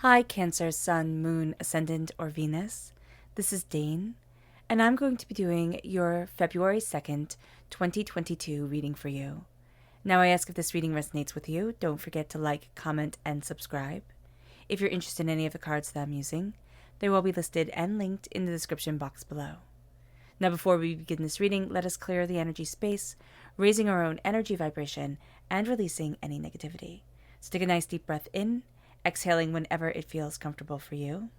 Hi, Cancer, Sun, Moon, Ascendant, or Venus. This is Dane, and I'm going to be doing your February 2nd, 2022 reading for you. Now, I ask if this reading resonates with you. Don't forget to like, comment, and subscribe. If you're interested in any of the cards that I'm using, they will be listed and linked in the description box below. Now, before we begin this reading, let us clear the energy space, raising our own energy vibration and releasing any negativity. So take a nice deep breath in, exhaling whenever it feels comfortable for you.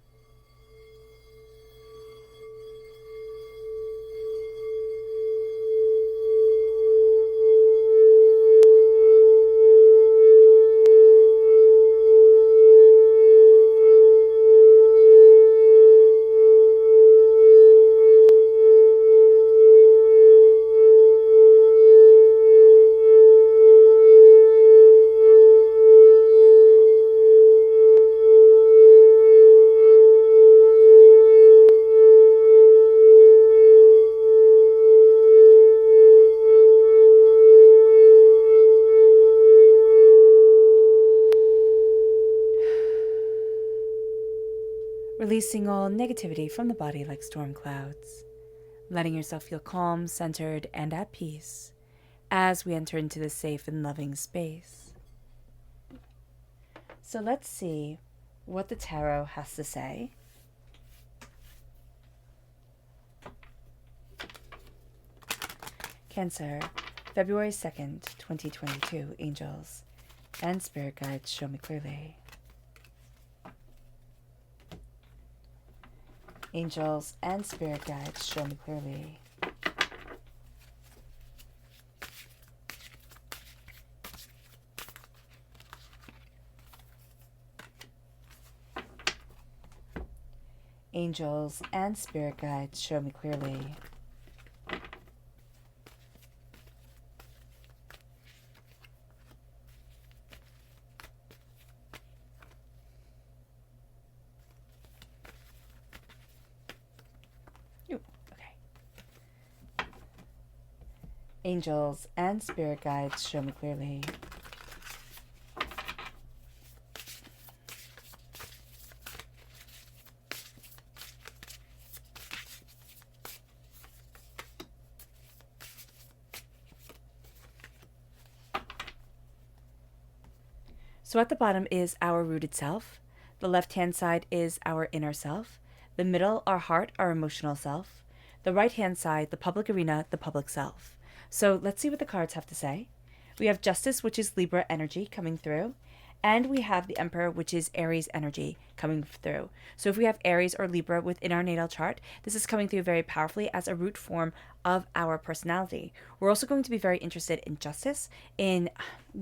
Releasing all negativity from the body like storm clouds, letting yourself feel calm, centered, and at peace as we enter into this safe and loving space. So let's see what the tarot has to say. Cancer, February 2nd, 2022, angels and spirit guides show me clearly. Angels and spirit guides show me clearly. Angels and spirit guides show me clearly. Angels and spirit guides show me clearly. So at the bottom is our rooted self. The left-hand side is our inner self. The middle, our heart, our emotional self. The right-hand side, the public arena, the public self. So let's see what the cards have to say. We have Justice, which is Libra energy coming through. And we have the Emperor, which is Aries energy coming through. So if we have Aries or Libra within our natal chart, this is coming through very powerfully as a root form of our personality. We're also going to be very interested in justice, in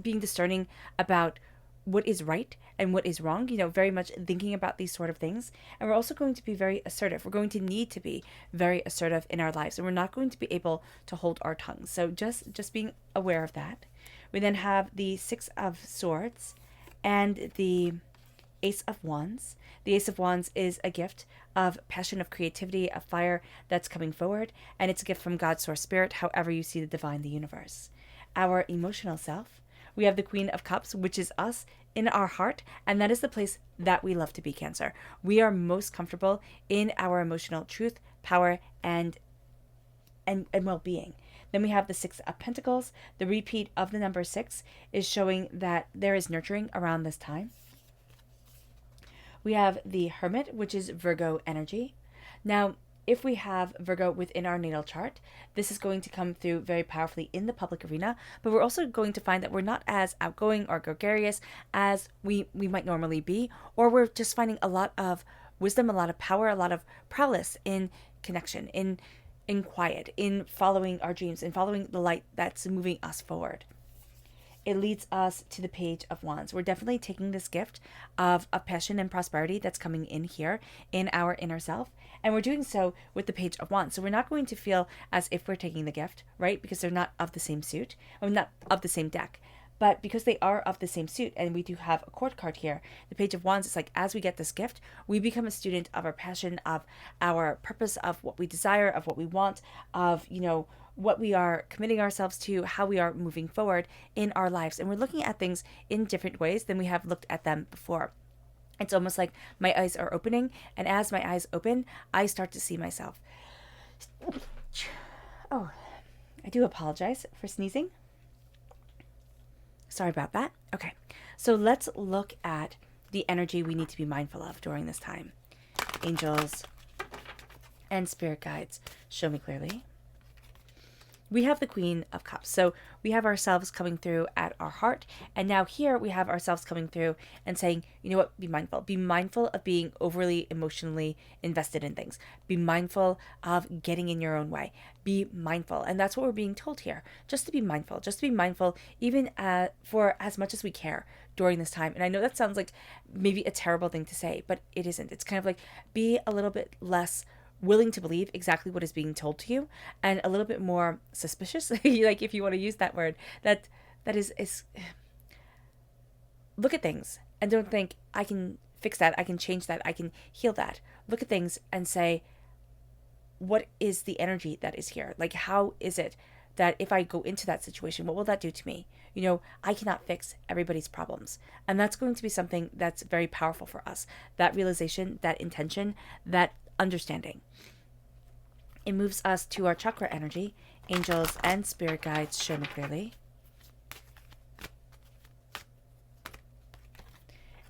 being discerning about what is right and what is wrong, very much thinking about these sort of things. And we're also going to be very assertive. We're going to need to be very assertive in our lives, and we're not going to be able to hold our tongues. So just being aware of that. We then have the Six of Swords and the Ace of Wands. The Ace of Wands is a gift of passion, of creativity, of fire that's coming forward, and it's a gift from God's source spirit, however you see the divine, the universe. Our emotional self, we have the Queen of Cups, which is us in our heart, and that is the place that we love to be, Cancer. We are most comfortable in our emotional truth, power, and well-being. Then we have the Six of Pentacles. The repeat of the number 6 is showing that there is nurturing around this time. We have the Hermit, which is Virgo energy. Now, if we have Virgo within our natal chart, this is going to come through very powerfully in the public arena, but we're also going to find that we're not as outgoing or gregarious as we might normally be, or we're just finding a lot of wisdom, a lot of power, a lot of prowess in connection, in quiet, in following our dreams, in following the light that's moving us forward. It leads us to the Page of Wands. We're definitely taking this gift of passion and prosperity that's coming in here in our inner self, and we're doing so with the Page of Wands. So we're not going to feel as if we're taking the gift, right? Because they're not of the same suit, or not of the same deck. But because they are of the same suit, and we do have a court card here, the Page of Wands, it's like as we get this gift, we become a student of our passion, of our purpose, of what we desire, of what we want, of, what we are committing ourselves to, how we are moving forward in our lives. And we're looking at things in different ways than we have looked at them before. It's almost like my eyes are opening, and as my eyes open, I start to see myself. Oh, I do apologize for sneezing. Sorry about that. Okay, so let's look at the energy we need to be mindful of during this time. Angels and spirit guides, show me clearly. We have the Queen of Cups. So we have ourselves coming through at our heart. And now here we have ourselves coming through and saying, you know what, be mindful. Be mindful of being overly emotionally invested in things. Be mindful of getting in your own way. Be mindful. And that's what we're being told here. Just to be mindful. Just to be mindful, even for as much as we care during this time. And I know that sounds like maybe a terrible thing to say, but it isn't. It's kind of like be a little bit less willing to believe exactly what is being told to you, and a little bit more suspicious, like if you want to use that word, that is look at things and don't think I can fix that, I can change that, I can heal that. Look at things and say, what is the energy that is here? Like, how is it that if I go into that situation, what will that do to me? You know, I cannot fix everybody's problems. And that's going to be something that's very powerful for us. That realization, that intention, that understanding. It moves us to our chakra energy. Angels and spirit guides, show me clearly.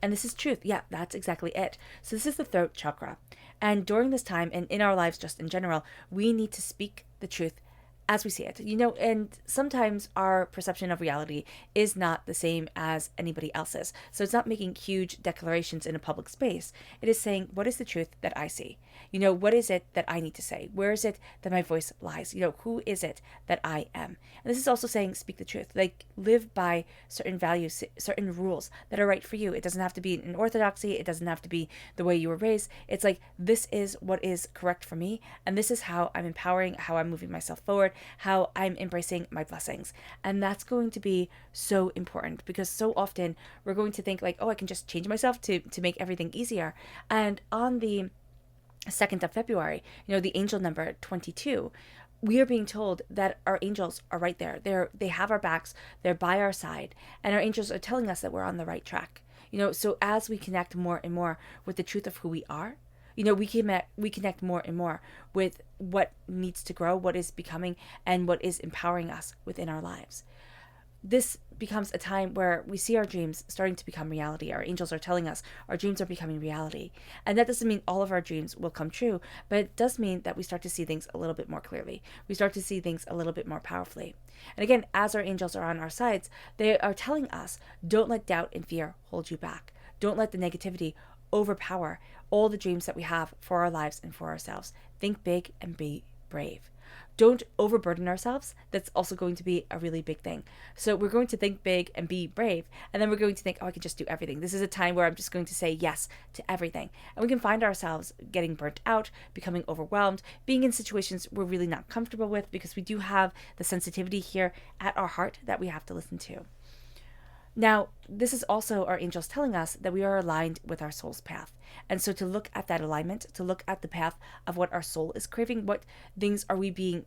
And this is truth. Yeah, that's exactly it. So this is the throat chakra. And during this time, and in our lives just in general, we need to speak the truth as we see it. You know, and sometimes our perception of reality is not the same as anybody else's. So it's not making huge declarations in a public space. It is saying, what is the truth that I see? You know, what is it that I need to say? Where is it that my voice lies? You know, who is it that I am? And this is also saying, speak the truth. Like, live by certain values, certain rules that are right for you. It doesn't have to be an orthodoxy. It doesn't have to be the way you were raised. It's like, this is what is correct for me. And this is how I'm empowering, how I'm moving myself forward, how I'm embracing my blessings. And that's going to be so important, because so often we're going to think like, oh, I can just change myself to make everything easier. And on the 2nd of February, you know, the angel number 22, we are being told that our angels are right there. They have our backs, they're by our side, and our angels are telling us that we're on the right track. You know, so as we connect more and more with the truth of who we are, you know, we connect more and more with what needs to grow, what is becoming, and what is empowering us within our lives. This becomes a time where we see our dreams starting to become reality. Our angels are telling us our dreams are becoming reality. And that doesn't mean all of our dreams will come true, but it does mean that we start to see things a little bit more clearly. We start to see things a little bit more powerfully. And again, as our angels are on our sides, they are telling us, don't let doubt and fear hold you back. Don't let the negativity overpower all the dreams that we have for our lives and for ourselves. Think big and be brave. Don't overburden ourselves. That's also going to be a really big thing. So we're going to think big and be brave, and then we're going to think, oh, I can just do everything. This is a time where I'm just going to say yes to everything. And we can find ourselves getting burnt out, becoming overwhelmed, being in situations we're really not comfortable with, because we do have the sensitivity here at our heart that we have to listen to. Now, this is also our angels telling us that we are aligned with our soul's path. And so to look at that alignment, to look at the path of what our soul is craving, what things are we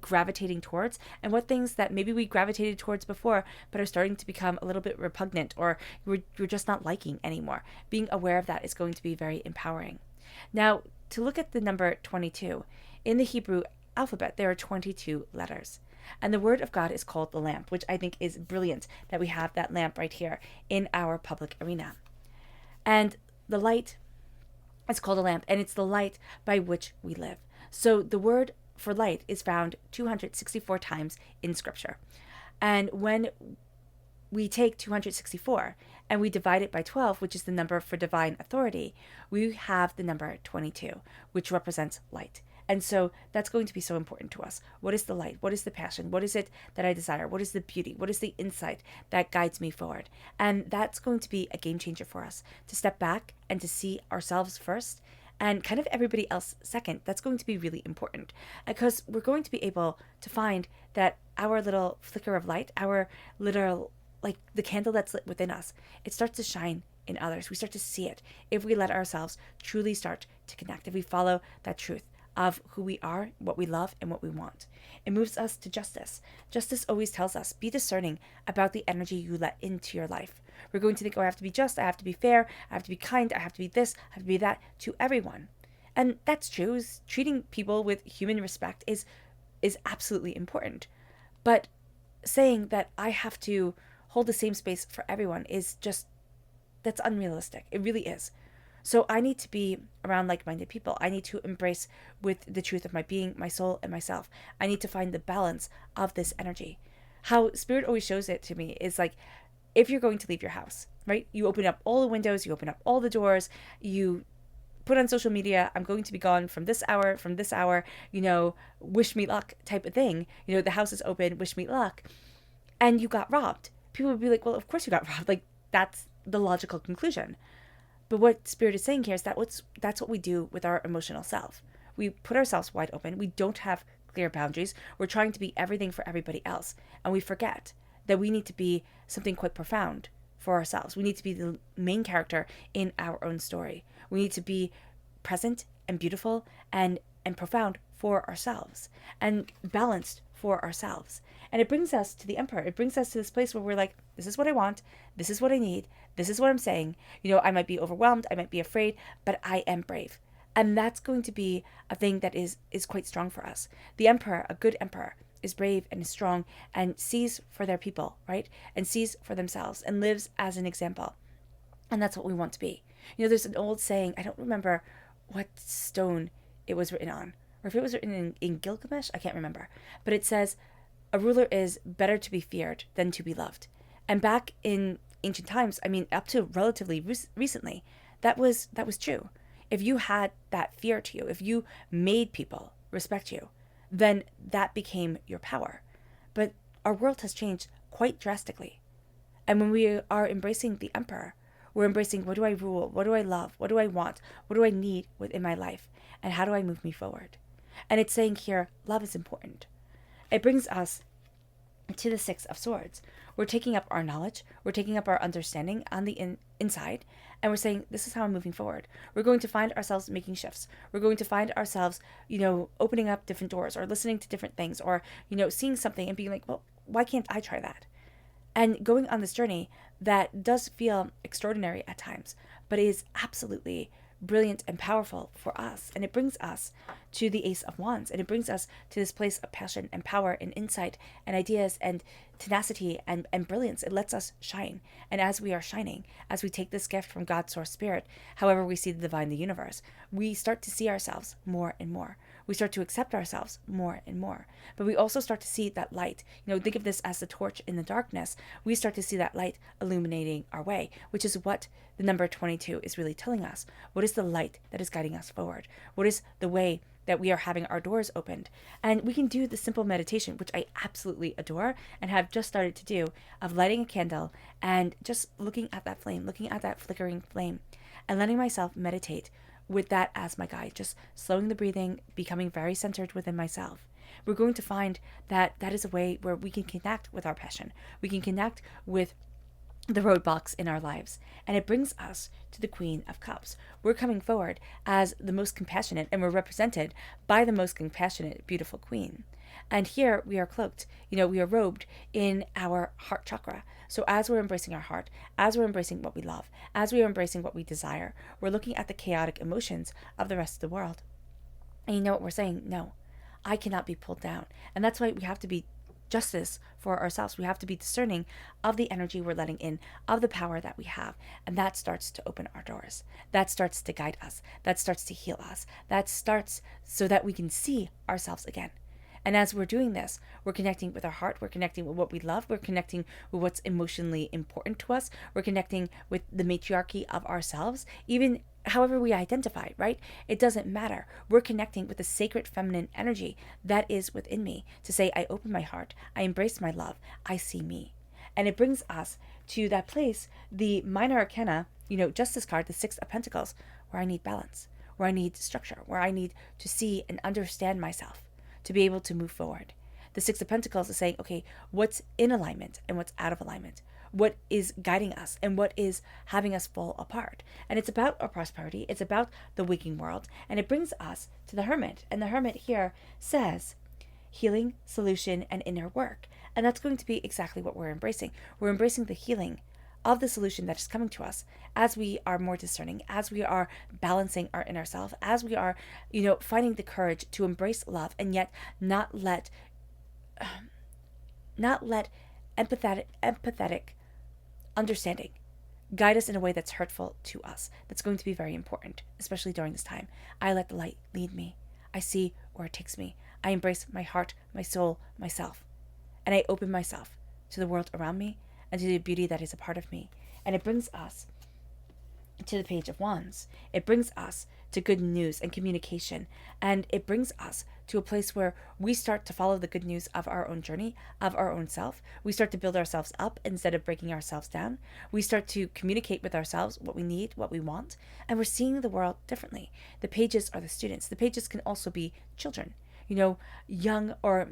gravitating towards, and what things that maybe we gravitated towards before but are starting to become a little bit repugnant, or we're just not liking anymore. Being aware of that is going to be very empowering. Now, to look at the number 22, in the Hebrew alphabet, there are 22 letters. And the word of God is called the lamp, which I think is brilliant that we have that lamp right here in our public arena. And the light is called a lamp, and it's the light by which we live. So the word for light is found 264 times in Scripture. And when we take 264 and we divide it by 12, which is the number for divine authority, we have the number 22, which represents light. And so that's going to be so important to us. What is the light? What is the passion? What is it that I desire? What is the beauty? What is the insight that guides me forward? And that's going to be a game changer for us, to step back and to see ourselves first and kind of everybody else second. That's going to be really important, because we're going to be able to find that our little flicker of light, our little, like the candle that's lit within us, it starts to shine in others. We start to see it if we let ourselves truly start to connect, if we follow that truth of who we are, what we love, and what we want. It moves us to justice. Justice always tells us, be discerning about the energy you let into your life. We're going to think, oh, I have to be just, I have to be fair, I have to be kind, I have to be this, I have to be that to everyone. And that's true. Treating people with human respect is absolutely important. But saying that I have to hold the same space for everyone is just, that's unrealistic. It really is. So I need to be around like-minded people. I need to embrace with the truth of my being, my soul, and myself. I need to find the balance of this energy. How Spirit always shows it to me is like, if you're going to leave your house, right? You open up all the windows, you open up all the doors, you put on social media, I'm going to be gone from this hour, wish me luck type of thing. The house is open, wish me luck. And you got robbed. People would be like, well, of course you got robbed. Like, that's the logical conclusion. But what Spirit is saying here is that that's what we do with our emotional self. We put ourselves wide open. We don't have clear boundaries. We're trying to be everything for everybody else. And we forget that we need to be something quite profound for ourselves. We need to be the main character in our own story. We need to be present and beautiful and profound for ourselves and balanced for ourselves. And it brings us to the Emperor. It brings us to this place where we're like, this is what I want. This is what I need. This is what I'm saying. I might be overwhelmed. I might be afraid, but I am brave. And that's going to be a thing that is quite strong for us. The Emperor, a good Emperor, is brave and is strong and sees for their people, right? And sees for themselves and lives as an example. And that's what we want to be. There's an old saying, I don't remember what stone it was written on, or if it was written in Gilgamesh, I can't remember. But it says, a ruler is better to be feared than to be loved. And back in ancient times, up to relatively recently, that was true. If you had that fear to you, if you made people respect you, then that became your power. But our world has changed quite drastically. And when we are embracing the Emperor, we're embracing, what do I rule? What do I love? What do I want? What do I need within my life? And how do I move me forward? And it's saying here, love is important. It brings us to the Six of Swords. We're taking up our knowledge. We're taking up our understanding on the inside. And we're saying, this is how I'm moving forward. We're going to find ourselves making shifts. We're going to find ourselves, opening up different doors or listening to different things or, seeing something and being like, well, why can't I try that? And going on this journey that does feel extraordinary at times, but is absolutely brilliant and powerful for us. And it brings us to the Ace of Wands. And it brings us to this place of passion and power and insight and ideas and tenacity and brilliance. It lets us shine. And as we are shining, as we take this gift from God, Source, Spirit, however we see the divine, the universe, we start to see ourselves more and more. We start to accept ourselves more and more. But we also start to see that light. Think of this as the torch in the darkness. We start to see that light illuminating our way, which is what the number 22 is really telling us. What is the light that is guiding us forward? What is the way that we are having our doors opened? And we can do the simple meditation, which I absolutely adore and have just started to do, of lighting a candle and just looking at that flame, looking at that flickering flame, and letting myself meditate with that as my guide, just slowing the breathing, becoming very centered within myself. We're going to find that that is a way where we can connect with our passion. We can connect with the roadblocks in our lives. And it brings us to the Queen of Cups. We're coming forward as the most compassionate, and we're represented by the most compassionate, beautiful queen. And here we are cloaked, we are robed in our heart chakra. So as we're embracing our heart, as we're embracing what we love, as we are embracing what we desire, we're looking at the chaotic emotions of the rest of the world. And you know what we're saying? No, I cannot be pulled down. And that's why we have to be justice for ourselves. We have to be discerning of the energy we're letting in, of the power that we have. And that starts to open our doors. That starts to guide us. That starts to heal us. That starts so that we can see ourselves again. And as we're doing this, we're connecting with our heart. We're connecting with what we love. We're connecting with what's emotionally important to us. We're connecting with the matriarchy of ourselves, even however we identify, right? It doesn't matter. We're connecting with the sacred feminine energy that is within me to say, I open my heart. I embrace my love. I see me. And it brings us to that place, the minor arcana, Justice card, the Six of Pentacles, where I need balance, where I need structure, where I need to see and understand myself, to be able to move forward. The Six of Pentacles is saying, okay, what's in alignment and what's out of alignment? what is guiding us and what is having us fall apart. And it's about our prosperity. It's about the waking world. And it brings us to the Hermit. And the Hermit here says healing, solution, and inner work. And that's going to be exactly what we're embracing. We're embracing the healing of the solution that is coming to us as we are more discerning, as we are balancing our inner self, as we are, finding the courage to embrace love and yet not let empathetic understanding guide us in a way that's hurtful to us. That's going to be very important, especially during this time. I let the light lead me. I see where it takes me. I embrace my heart, my soul, myself. And I open myself to the world around me and to the beauty that is a part of me. And it brings us to the Page of Wands. It brings us to good news and communication. And it brings us to a place where we start to follow the good news of our own journey, of our own self. We start to build ourselves up instead of breaking ourselves down. We start to communicate with ourselves what we need, what we want. And we're seeing the world differently. The pages are the students. The pages can also be children, young, or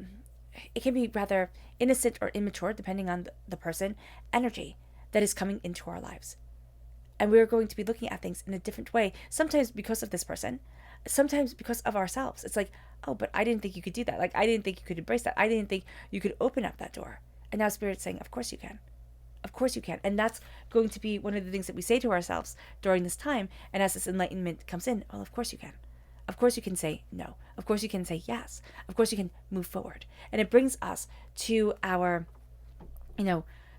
it can be rather innocent or immature, depending on the person, energy that is coming into our lives. And we're going to be looking at things in a different way, sometimes because of this person, sometimes because of ourselves. It's like, oh, but I didn't think you could do that. Like, I didn't think you could embrace that. I didn't think you could open up that door. And now Spirit's saying, of course you can. Of course you can. And that's going to be one of the things that we say to ourselves during this time. And as this enlightenment comes in, well, of course you can. Of course you can say no. Of course you can say yes. Of course you can move forward. And it brings us to our,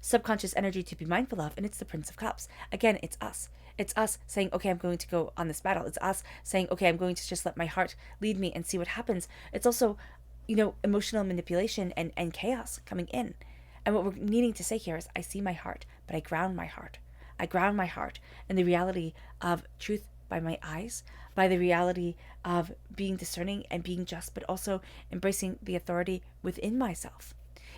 subconscious energy to be mindful of, and it's the Prince of Cups. Again, it's us. It's us saying, okay, I'm going to go on this battle. It's us saying, okay, I'm going to just let my heart lead me and see what happens. It's also, emotional manipulation and chaos coming in. And what we're needing to say here is, I see my heart, but I ground my heart. I ground my heart in the reality of truth by my eyes, by the reality of being discerning and being just, but also embracing the authority within myself.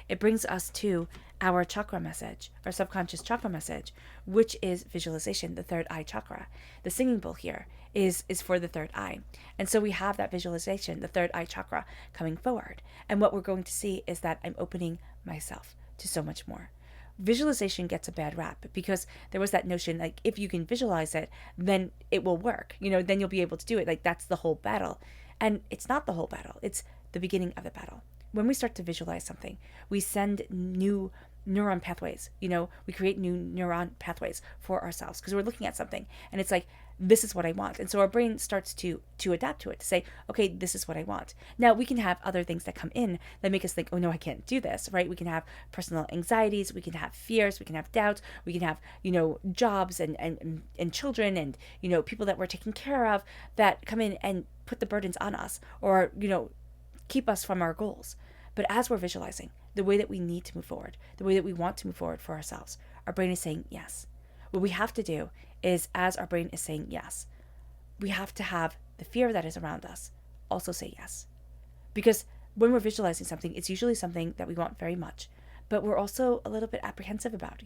It brings us to our chakra message, our subconscious chakra message, which is visualization, the third eye chakra. The singing bowl here is for the third eye. And so we have that visualization, the third eye chakra, coming forward. And what we're going to see is that I'm opening myself to so much more. Visualization gets a bad rap because there was that notion, like, if you can visualize it, then it will work. Then you'll be able to do it. Like, that's the whole battle. And it's not the whole battle. It's the beginning of the battle. When we start to visualize something, we send new neuron pathways. We create new neuron pathways for ourselves because we're looking at something and it's like, this is what I want. And so our brain starts to adapt to it, to say, okay, this is what I want. Now we can have other things that come in that make us think, oh no, I can't do this, right? We can have personal anxieties, we can have fears, we can have doubts, we can have, jobs and children and, people that we're taking care of that come in and put the burdens on us or, keep us from our goals. But as we're visualizing the way that we need to move forward, the way that we want to move forward for ourselves, our brain is saying yes. What we have to do is, as our brain is saying yes, we have to have the fear that is around us also say yes. Because when we're visualizing something, it's usually something that we want very much, but we're also a little bit apprehensive about.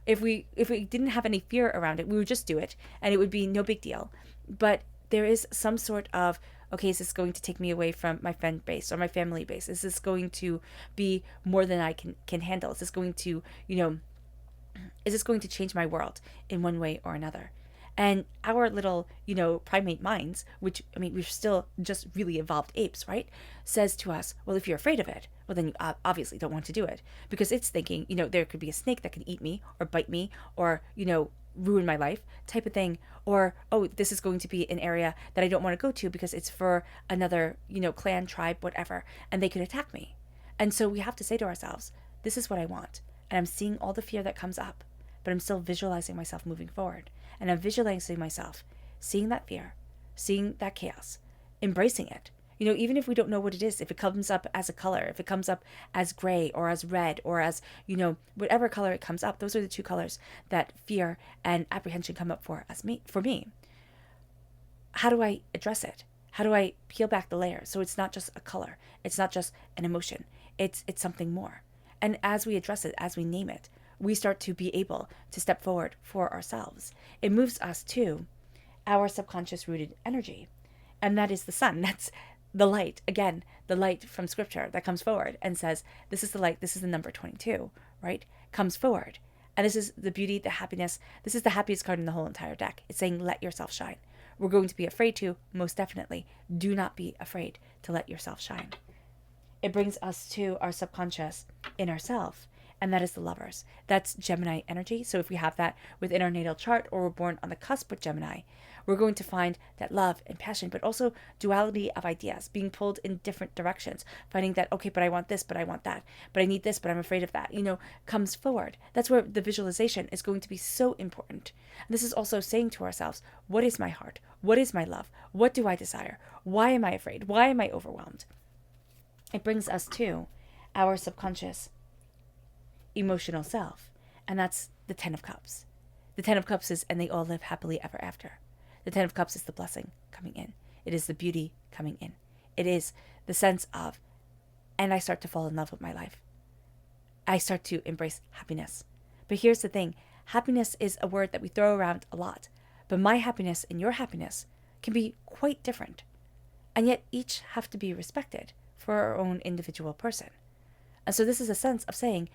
If we didn't have any fear around it, we would just do it and it would be no big deal. But there is some sort of, okay, is this going to take me away from my friend base or my family base? Is this going to be more than I can handle? Is this going to, is this going to change my world in one way or another? And our little, primate minds, which, we're still just really evolved apes, right? Says to us, well, if you're afraid of it, well, then you obviously don't want to do it because it's thinking, there could be a snake that could eat me or bite me or, ruin my life type of thing. Or, oh, this is going to be an area that I don't want to go to because it's for another, clan, tribe, whatever, and they could attack me. And so we have to say to ourselves, this is what I want. And I'm seeing all the fear that comes up, but I'm still visualizing myself moving forward. And I'm visualizing myself seeing that fear, seeing that chaos, embracing it. Even if we don't know what it is, if it comes up as a color, if it comes up as gray or as red or as, whatever color it comes up, those are the two colors that fear and apprehension come up for me. How do I address it? How do I peel back the layers so it's not just a color, it's not just an emotion, it's something more. And as we address it, as we name it, we start to be able to step forward for ourselves. It moves us to our subconscious rooted energy, and that is the sun. That's the light, again, the light from scripture that comes forward and says, this is the light, this is the number 22, right? Comes forward And this is the beauty, the happiness. This is the happiest card in the whole entire deck. It's saying, let yourself shine. We're going to be afraid to, most definitely. Do not be afraid to let yourself shine. It brings us to our subconscious inner self, and that is the Lovers. That's Gemini energy. So if we have that within our natal chart, or we're born on the cusp with Gemini, we're going to find that love and passion, but also duality of ideas, being pulled in different directions, finding that, okay, but I want this, but I want that, but I need this, but I'm afraid of that, comes forward. That's where the visualization is going to be so important. And this is also saying to ourselves, what is my heart? What is my love? What do I desire? Why am I afraid? Why am I overwhelmed? It brings us to our subconscious emotional self, and that's the Ten of Cups. The Ten of Cups is, and they all live happily ever after. The Ten of Cups is the blessing coming in. It is the beauty coming in. It is the sense of, and I start to fall in love with my life. I start to embrace happiness. But here's the thing. Happiness is a word that we throw around a lot. But my happiness and your happiness can be quite different. And yet each have to be respected for our own individual person. And so this is a sense of saying,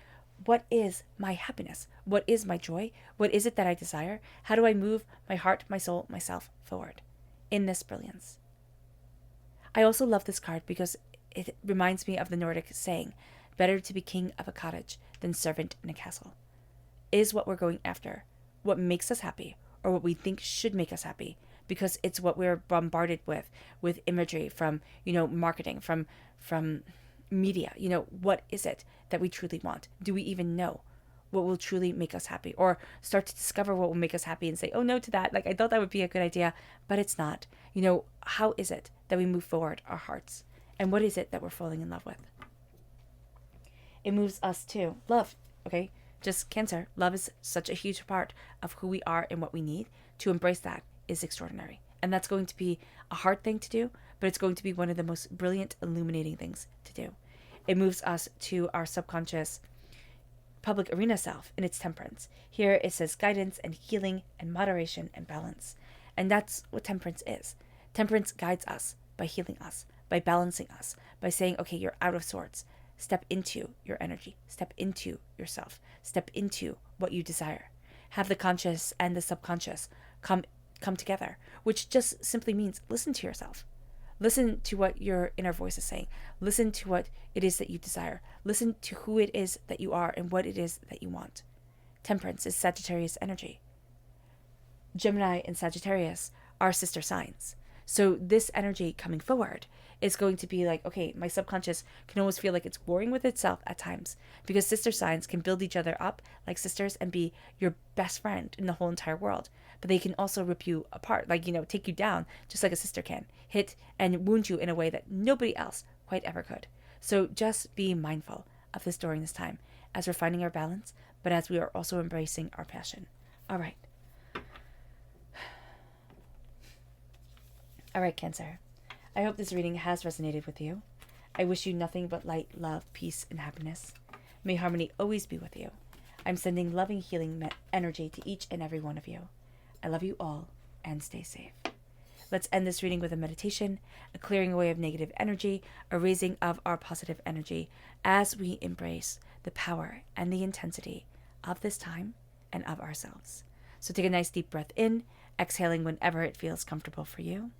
what is my happiness? What is my joy? What is it that I desire? How do I move my heart, my soul, myself forward in this brilliance? I also love this card because it reminds me of the Nordic saying, better to be king of a cottage than servant in a castle. Is what we're going after what makes us happy, or what we think should make us happy, because it's what we're bombarded with imagery from, marketing, from media. What is it that we truly want? Do we even know what will truly make us happy, or start to discover what will make us happy and say, oh no to that, like I thought that would be a good idea, but it's not. How is it that we move forward our hearts, and what is it that we're falling in love with? It moves us to love. Okay, just Cancer, love is such a huge part of who we are and what we need. To embrace that is extraordinary, and that's going to be a hard thing to do, but it's going to be one of the most brilliant, illuminating things to do. It moves us to our subconscious public arena self in its temperance. Here it says guidance and healing and moderation and balance. And that's what temperance is. Temperance guides us by healing us, by balancing us, by saying, okay, you're out of sorts. Step into your energy. Step into yourself. Step into what you desire. Have the conscious and the subconscious come together, which just simply means listen to yourself. Listen to what your inner voice is saying. Listen to what it is that you desire. Listen to who it is that you are and what it is that you want. Temperance is Sagittarius energy. Gemini and Sagittarius are sister signs. So this energy coming forward is going to be like, okay, my subconscious can almost feel like it's warring with itself at times, because sister signs can build each other up like sisters and be your best friend in the whole entire world. But they can also rip you apart, like, take you down just like a sister can, hit and wound you in a way that nobody else quite ever could. So just be mindful of this during this time as we're finding our balance, but as we are also embracing our passion. All right. All right, Cancer. I hope this reading has resonated with you. I wish you nothing but light, love, peace, and happiness. May harmony always be with you. I'm sending loving, healing energy to each and every one of you. I love you all, and stay safe. Let's end this reading with a meditation, a clearing away of negative energy, a raising of our positive energy as we embrace the power and the intensity of this time and of ourselves. So take a nice deep breath in, exhaling whenever it feels comfortable for you.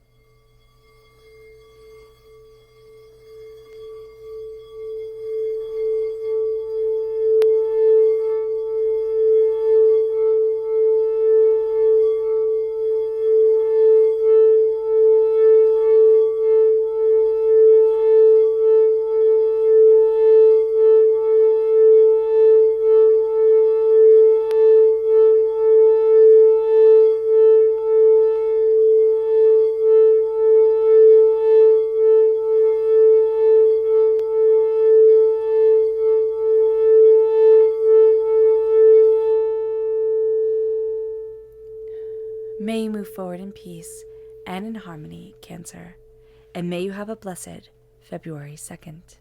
May you move forward in peace and in harmony, Cancer, and may you have a blessed February 2nd.